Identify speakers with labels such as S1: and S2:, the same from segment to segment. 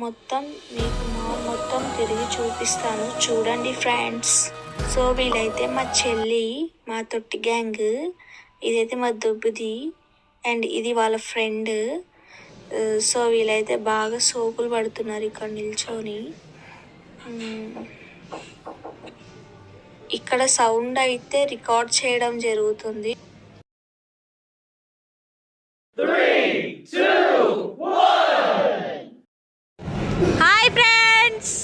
S1: మొత్తం మీకు మాల్ మొత్తం తిరిగి చూపిస్తాను చూడండి ఫ్రెండ్స్. సో వీళ్ళైతే మా చెల్లి, మా తొట్టి గ్యాంగ్, ఇదైతే మా దుబ్బుది అండ్ ఇది వాళ్ళ ఫ్రెండ్. సో వీళ్ళైతే బాగా సోకులు పడుతున్నారు ఇక్కడ నిల్చొని. ఇక్కడ సౌండ్ అయితే రికార్డ్ చేయడం జరుగుతుంది.
S2: 3, 2, 1.
S1: Hi friends.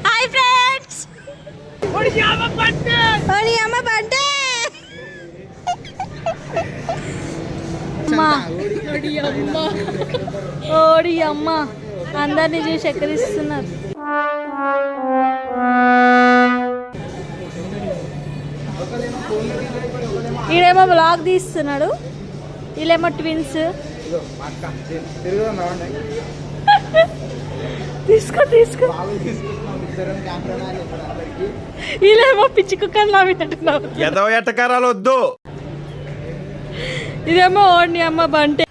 S1: Hi friends. ఓడి అమ్మ అందరినీ చూసి ఎక్కడిస్తున్నారు. ఈడేమో బ్లాగ్ తీస్తున్నాడు, వీళ్ళేమో ట్విన్స్. తీసుకో తీసుకో. వీళ్ళేమో పిచ్చి కుక్కలు నవ్వుతున్నారు.
S3: ఎటకారాలు వద్దు.
S1: ఇదేమో ఓడి అమ్మ బంటే.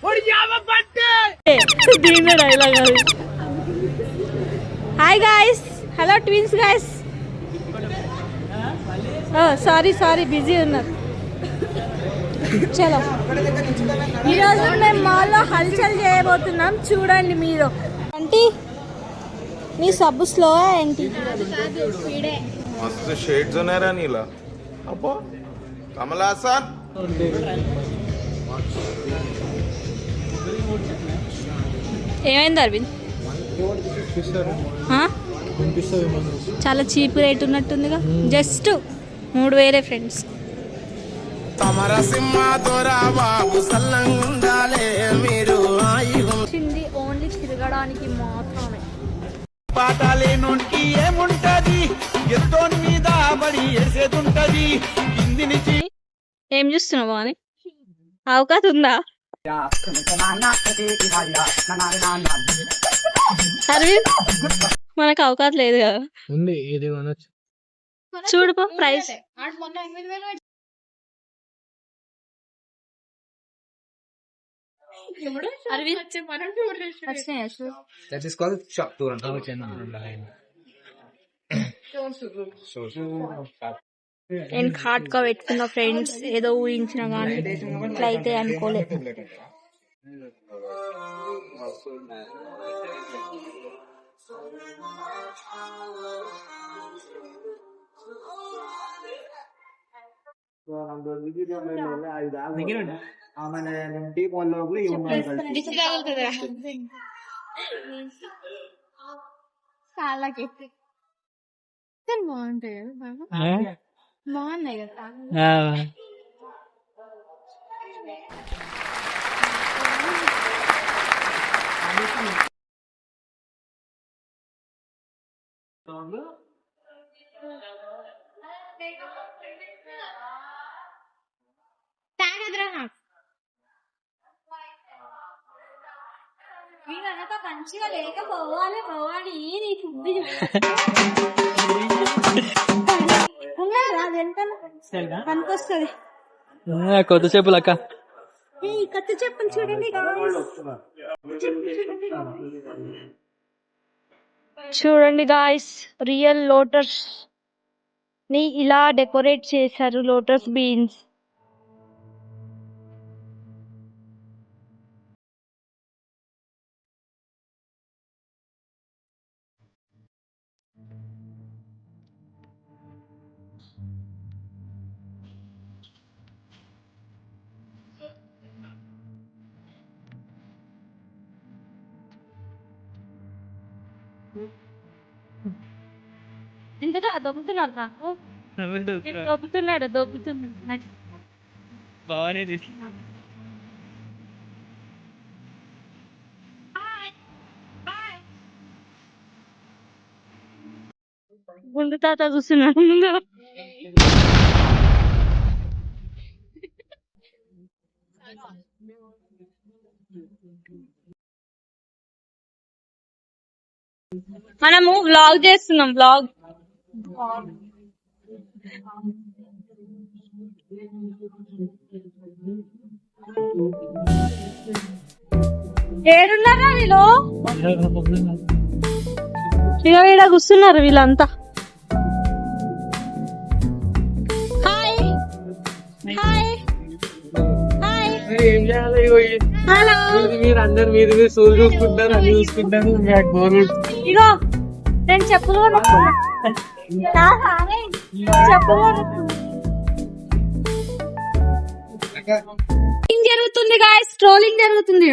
S1: దీని డైలాగ్ అది. Hi guys, hello twins guys. Sorry busy ఉన్నారు. చలో, ఈరోజు మేము మాల్లో హల్చల్ చేయబోతున్నాం, చూడండి మీరు. అంటే నీ సబ్బు స్లో ఏంటి?
S3: మస్తు షేడ్స్ ఉన్నారా నీలా? అబ్బో కమల్ హాసన్.
S1: ఏమైంది అరవింద్? చాలా చీప్ రేట్ ఉన్నట్టుందిగా. Just 3000 friends. ఓన్లీ తిరగడానికి మాత్రమే.
S3: పాటాలేనోనికి ఏముంటది, ఎత్తోని మీద బడి వేసేదుంటది. కింది నుంచి
S1: ఏం చూస్తున్నావు అని అవకాశం ఉందా? అరవింద్ మనకు అవకాశం లేదు కదా.
S4: ఉంది, ఇది కొనొచ్చు.
S1: చూడు ప్రైస్. నేను హార్ట్ గా పెట్టుకున్న ఫ్రెండ్స్, ఏదో ఊహించిన కానీ ఇట్లా అయితే అనుకోలేదు. బాగున్నాయి కదా. వీళ్ళతో మంచిగా లేకపోవాలి పోవాలి. నీ ఫుడ్ పనికొస్తుంది.
S4: కొత్త చెప్పులు అక్క,
S1: కొత్త చెప్పులు చూడండి. చూడండి గాయ్స్, రియల్ లోటస్ ని ఇలా డెకరేట్ చేశారు. Lotus beans. ఇంతగా దొబ్బుతున్నాడు నాకు. దొబ్బుతున్నాడు.
S4: బాగానే
S1: గుండు తాత చూస్తున్నాడు ముందు. మనము వ్లాగ్ చేస్తున్నాం. వ్లాగ్
S5: ఏడున్నారా వీళ్ళు? ఇక వీడ కూర్చున్నారు వీళ్ళంతా. Hi hi hi.
S4: ఏం చేయాలి?
S5: హలో.
S4: మీరు అందరు మీరు సూర్యుడు చూసుకుంటారు, అది చూసుకుంటారు.
S5: ఇగో నేను చెప్పులు కొనుక్కున్నా. చెప్పులు కొనుక్కున్నా. జరుగుతుంది గాయ్స్, ట్రోలింగ్ జరుగుతుంది.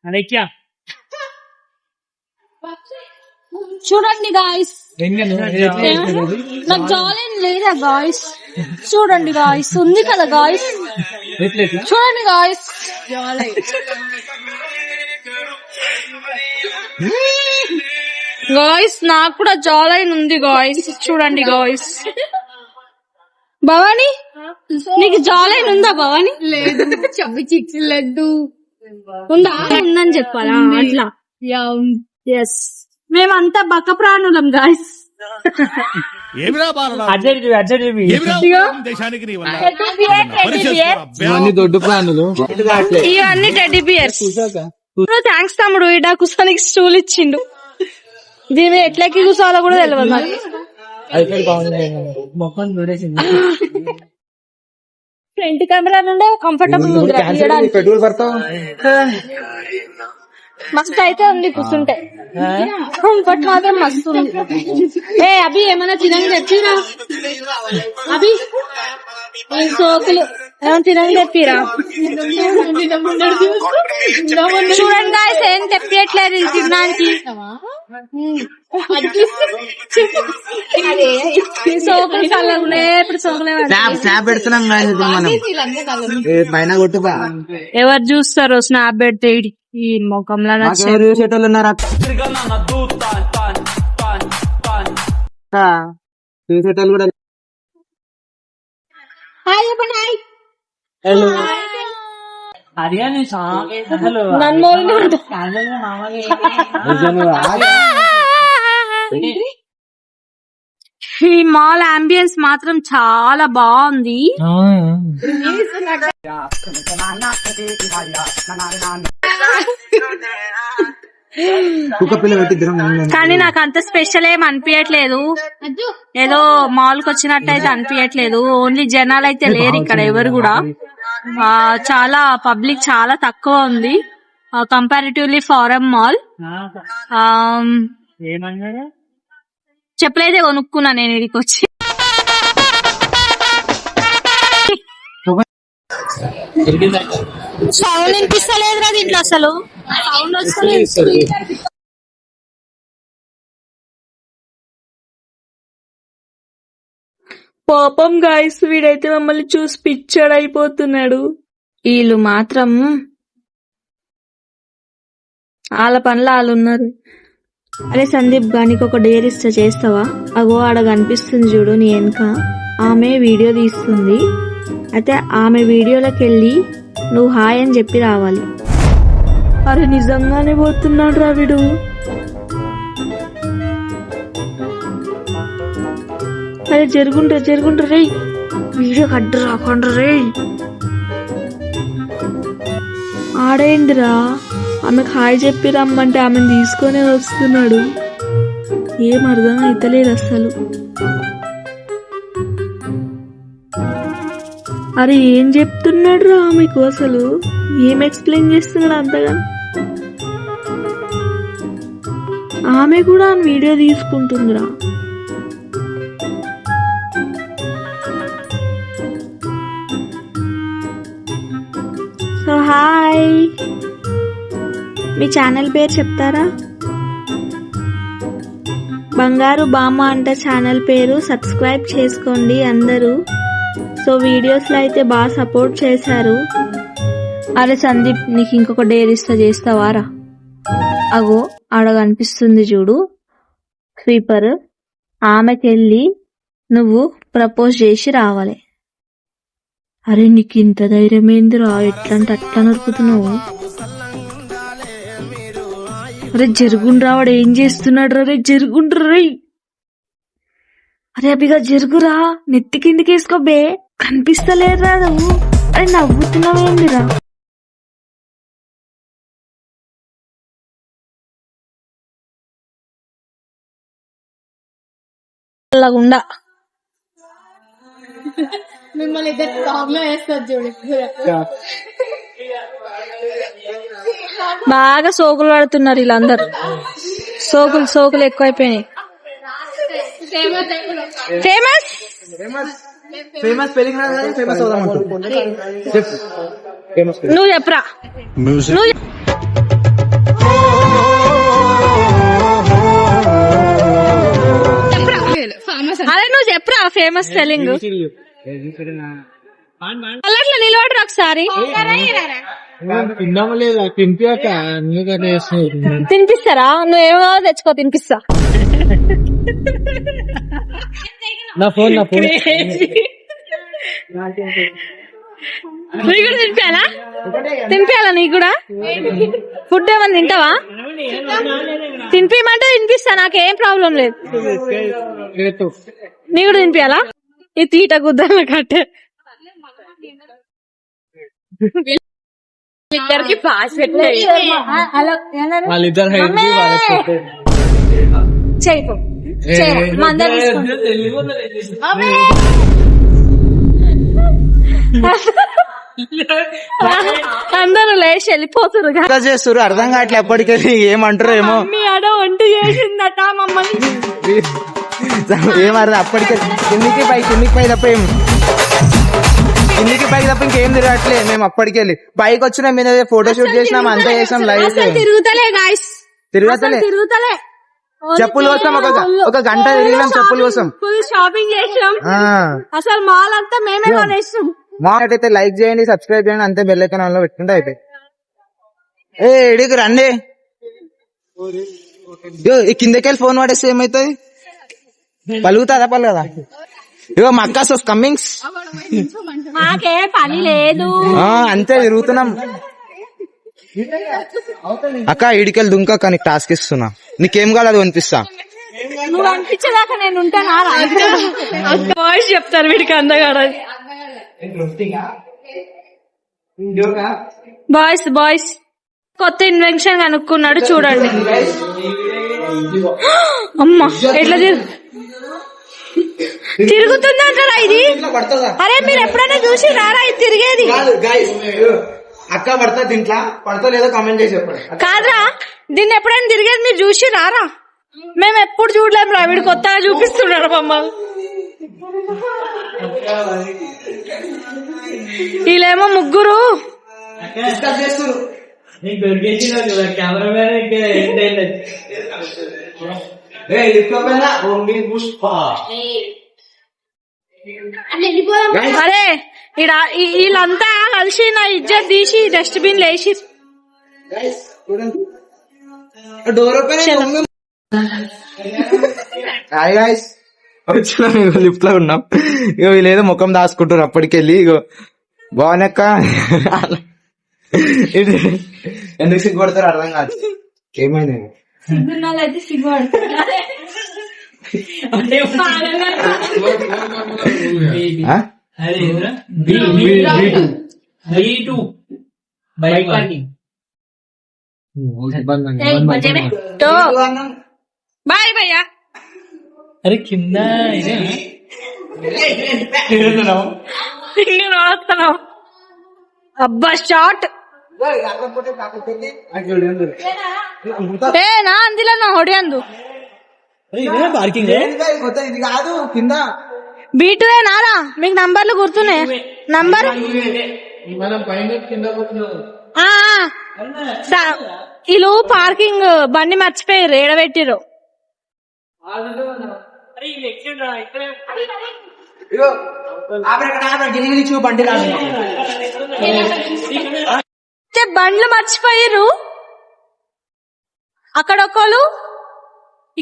S4: అలెక్యా
S5: చూడండి గాయ్స్, నాకు జాలేం లేదా గాయ్స్? చూడండి గాయ్స్, ఉంది కదా గాయ్స్, చూడండి గాయ్స్. గాయ్స్ నాకు కూడా జాలైన్ ఉంది గాయ్స్, చూడండి గాయ్స్. భవాని నీకు జాలైన్ ఉందా భవాని? లేదు. చెప్పి చిక్స్ లడ్డు ఉందా? ఉందని చెప్పాలా? అట్లా ఎస్, మేమంతా బక్క ప్రాణులం గాయ్స్.
S4: దొడ్డు ప్రాణులు
S5: ఇవన్నీ టెడ్డీ బియర్స్. థ్యాంక్స్ తమ్ముడు, ఇడా కుసానికి స్టూల్ ఇచ్చిండు. దీని ఎట్లకి కూసాలో కూడా తెలియదు నాకు. ఫ్రంట్ కెమెరా నుండే కంఫర్టబుల్ మస్తు అయితే ఉంది కూర్చుంటే. కంఫర్ట్ మాత్రం మస్తు ఉంది. ఏ అభి ఏమైనా తినని తెచ్చిరా? అభి సోకులు ఏమైనా తినని తెప్పిరా? చూడండి గాయ్స్, ఏం తెప్పియట్లేదు ఇది తినడానికి. సోకులు చల్లగునే, ఇప్పుడు సోకులే
S6: పైన కొట్టుబా.
S5: ఎవరు చూస్తారు స్నాప్ పెడితే? ఈ ముఖంలో
S6: చూసేటోళ్ళు ఉన్నారా? చూసేటోళ్ళు కూడా.
S5: ఈ మాల్ అంబియన్స్ మాత్రం చాలా బాగుంది. కానీ నాకు అంత స్పెషల్ ఏం అనిపించట్లేదు. ఏదో మాల్ కి వచ్చినట్టు అయితే అనిపించట్లేదు. ఓన్లీ జనాలు అయితే లేరు ఇక్కడ ఎవరు కూడా. చాలా పబ్లిక్ చాలా తక్కువ ఉంది కంపారిటివ్లీ ఫారెన్ మాల్. చెప్పలేదే కొనుక్కున్నా నేను ఇక్కడికి వచ్చి. సౌండ్ వినిపిస్తలేదురా దీంట్లో, అసలు సౌండ్ వస్తలేదు. పాపం గాయస్, వీడైతే మమ్మల్ని చూసి పిచ్చాడైపోతున్నాడు. వీళ్ళు మాత్రం వాళ్ళ పనులు వాళ్ళు ఉన్నారు. అరే సందీప్ గానికి ఒక డేర్ ఇస్తా, చేస్తావా? అగో ఆడ కనిపిస్తుంది చూడు నీ వెనక, ఆమె వీడియో తీస్తుంది. అయితే ఆమె వీడియోలోకి వెళ్ళి నువ్వు హాయ్ అని చెప్పి రావాలి. అరే నిజంగానే పోతున్నాడు రా వీడు. అరే జరుగుంటారు రే, వీడియో కడ్డు రాకుండా రే. ఆడేందిరా, ఆమెకు హాయ్ చెప్పి రమ్మంటే ఆమెను తీసుకొని వస్తున్నాడు. ఏం అర్థం అయితలేదు అసలు. అరే ఏం చెప్తున్నాడు రా ఆమెకు, అసలు ఏం ఎక్స్ప్లెయిన్ చేస్తున్నాడు అంతగా? ఆమె కూడా వీడియో తీసుకుంటుందిరా. సో హాయ్, మీ ఛానల్ పేరు చెప్తారా? బంగారు బామ్మ అంట ఛానల్ పేరు. సబ్స్క్రైబ్ చేసుకోండి అందరూ. సో వీడియోస్ లో అయితే బాగా సపోర్ట్ చేశారు. అరే సందీప్, నీకు ఇంకొక డేర్ ఇస్తా, చేస్తావారా? అగో ఆడ కనిపిస్తుంది చూడు స్వీపర్, ఆమెకెళ్ళి నువ్వు ప్రపోజ్ చేసి రావాలి. అరే నీకు ఇంత ధైర్యం ఏందిరా, ఎట్లంటే అట్లా నరుకుతున్నావు? అరే జరుగుండ్రా, వాడు ఏం చేస్తున్నాడు రే? జరుగుండ్రా రే. అరే అభిగా జరుగురా, నెత్తి కిందకి వేసుకోబే, కనిపిస్తలేరా నువ్వు? అరే నవ్వుతున్నావేందిరా? అలాగుండా
S7: మిమ్మల్ని ఇద్దరు టాప్ లో వేస్తారు చూడు.
S5: బాగా సోకులు పడుతున్నారు వీళ్ళందరూ. సోకులు ఎక్కువైపోయినాయి. ఫేమస్
S6: ఫేమస్ స్పెల్లింగ్ ఫేమస్ అవుదాం చెప్పు. ఫేమస్
S5: నువ్వు చెప్పరా. నువ్వు అరే నువ్వు చెప్పరా ఫేమస్ స్పెల్లింగ్. అట్లా నిలబడరు ఒకసారి.
S4: తిన్నామా లేదా తినిపాక
S5: తినిపిస్తారా. నువ్వేమో తెచ్చుకో తినిపిస్తా.
S4: నా ఫోన్
S5: నీకు కూడా తినిపించాలా నీకు కూడా ఫుడ్ ఏమన్నా తింటావా. తినిపించమంటే తినిపిస్తా, నాకేం ప్రాబ్లం లేదు. నీకు కూడా తినిపించాలా. ఈ తీట గుద్దల కట్టే ఇద్దరికి పాస్ పెట్టాయి.
S4: వాళ్ళిద్దరు
S5: చేయకు అందరూ లేచి వెళ్ళిపోతారు.
S6: చేస్తారు అర్థం కావట్లే. ఎప్పటికెళ్ళి ఏమంటారు ఏమో.
S5: మీ ఆడ వంట చేసిందట మమ్మల్ని.
S6: ఏమర్థం అప్పటికెళ్ళి కిందికి పై తప్ప ఏం కిందికి పైకి తప్ప ఇంకేం తిరగట్లే. మేము అప్పటికెళ్ళి పైకి వచ్చినా మీద ఫోటో షూట్ చేసినాం, అంతా చేసాం. లైవ్
S5: తిరుగుతలే గాయస్,
S6: తిరగతలే. చెప్పుల కోసం ఒక గంట తిరిగినాం చెప్పుల కోసం.
S5: ఫుల్ షాపింగ్ చేసాం. అసలు మాల్ అంతా మేమే కొనేసాం.
S6: అయితే లైక్ చేయండి, సబ్స్క్రైబ్ చేయండి, అంతే బెల్ ఐకాన్ ఆన్ లో పెట్టుకుంటే అయిపోయి. ఎడికి రండి. ఈ కిందకెళ్ళి ఫోన్ పడేస్తే ఏమైతుంది. పలుకుతుందా. ఇగో మా అక్క కమ్మింగ్స్.
S5: మాకే పని లేదు,
S6: అంతే తిరుగుతున్నాం. అక్క ఇడికెళ్ళి దుంక కానీ టాస్క్ ఇస్తున్నా. నీకేం కాదు అది కనిపిస్తా.
S5: నువ్వు అనిపించేదాకా నేను ఉంటానా. బాయ్స్ చెప్తారు వీడికి అందగాడ. బాయ్స్ కొత్త ఇన్వెన్షన్ కనుక్కున్నాడు చూడండి. అమ్మా ఎట్లా తిరుగుతుందంటారా ఇది. అరే మీరు ఎప్పుడైనా చూసి రారా ఇది తిరిగేది.
S6: అక్క పడతా దీంట్లో పడతా లేదో కామెంట్ చేసి చెప్పండి.
S5: కాదురా దీన్ని ఎప్పుడైనా తిరిగేది మీరు చూసి రారా. మేము ఎప్పుడు చూడలేము రా, వీడు కొత్తగా చూపిస్తున్నాడు మమ్మల్ని. వీళ్ళేమో ముగ్గురు అరే వీళ్ళంతా కలిసి నా ఇజ్జత్ తీసి డస్ట్బిన్ లేచి
S6: డోర్ ఓపెన్ వచ్చినా లిఫ్ట్ లో ఉన్నాం. ఇగో వీళ్ళేదో ముఖం దాచుకుంటారు అప్పటికెళ్ళి. ఇగో బాగునక్క ఎందుకు సిగ్గుపడతారు అర్థం కాదు. ఏమైంది
S5: సిగ్గున్నాళ్ళైతే సిగ్గుపడతారు. బాయ్ భయ్యా.
S4: అరే కింద
S5: అబ్బా షార్ట్ నా అందులో నా హొడి అందు
S4: పార్కింగ్
S6: ఇది కాదు కింద
S5: బీటు నారా. మీకు నంబర్లు గుర్తున్నాయి. నంబర్ వీళ్ళు పార్కింగ్ బండి మర్చిపోయారు, ఏడబెట్టిరు. బండ్లు మర్చిపోయారు. అక్కడ ఒకళ్ళు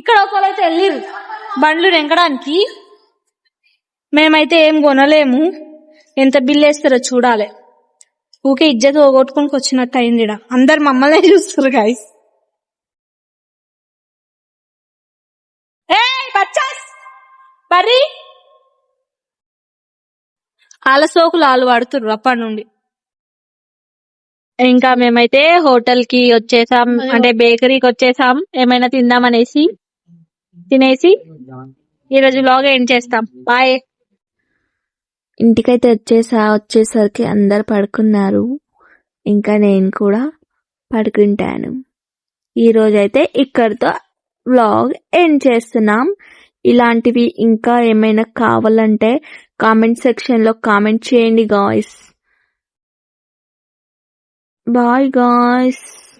S5: ఇక్కడ ఒకళ్ళు అయితే వెళ్ళిరు బండ్లు నింకడానికి. మేమైతే ఏం కొనలేము. ఎంత బిల్లు వేస్తారో చూడాలి. ఊకే ఇజ్జత్ పోగొట్టుకుని వచ్చినట్టు అయింది. అందరు మమ్మల్ని చూస్తారు గాయస్. బర్రీ వాళ్ళ సోకులు వాళ్ళు పడుతుర్రు అప్పటి నుండి. ఇంకా మేమైతే హోటల్ కి వచ్చేసాం, అంటే బేకరీకి వచ్చేసాం ఏమైనా తిందామనేసి. తినేసి ఈరోజు వ్లాగ్ ఏం చేస్తాం. బాయ్. ఇంటికైతే వచ్చేసరికి అందరు పడుకున్నారు. ఇంకా నేను కూడా పడుకుంటాను. ఈ రోజైతే ఇక్కడితో వ్లాగ్ ఎండ్ చేస్తున్నాం. ఇలాంటివి ఇంకా ఏమైనా కావాలంటే కామెంట్ సెక్షన్ లో కామెంట్ చేయండి గాయ్స్. Bye guys.